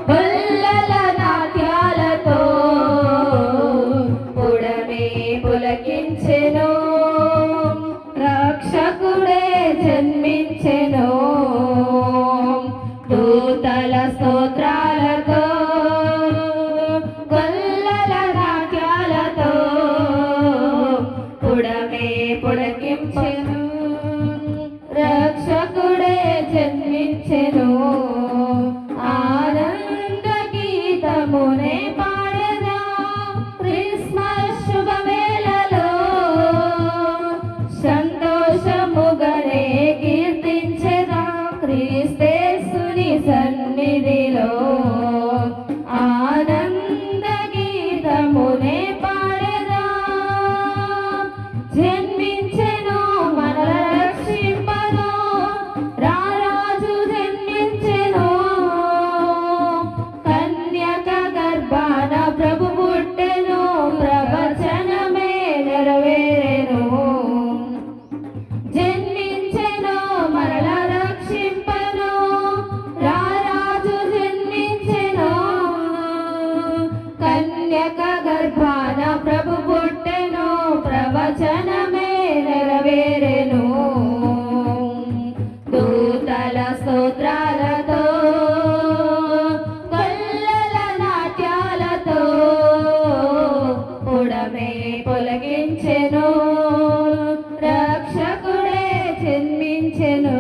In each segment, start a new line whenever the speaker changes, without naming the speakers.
పుల్లల నాట్యాలతో పుడమే పులకించెను, రక్షకుడే జన్మించెను. దూతల స్తోత్రాలతో గొల్లల నాట్యాలతో పుడమే పులకించెను, రక్షకుడే జన్మించెను. ఆనంద గీతమునే పాడెదా క్రిస్మస్ శుభవేళలో, సంతోషముగనే కీర్తించెదా క్రీస్తేసుని సన్నిధిలో. ఆనంద గీతమునే పాడెదా, జన్మించెను మనల రక్షింపను, రారాజు జన్మించెను. కన్యక గర్భాన ప్రభు పుట్టెను, ప్రవచనమే నెరవేరెను. జన్మించెను మనల రక్షింపను, రారాజు జన్మించెను. కన్యక గర్భాన ప్రభు పుట్టెను, ప్రవచనమే నెరవేరెను. దూతల స్తోత్రాలతో గొల్లల నాట్యాలతో పుడమే పొలగించెను, రక్షకుడే జన్మించెను.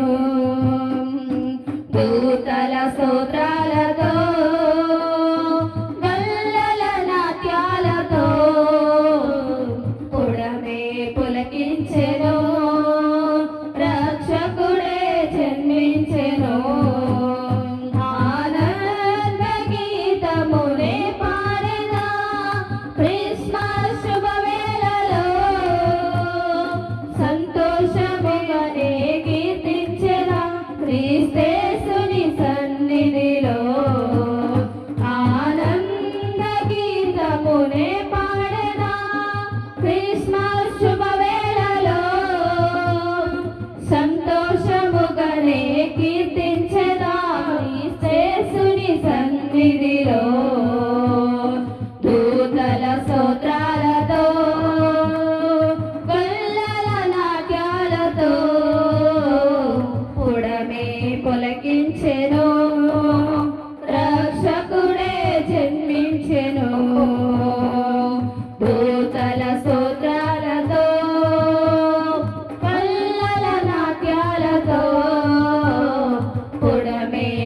దూతల స్తోత్రాలతో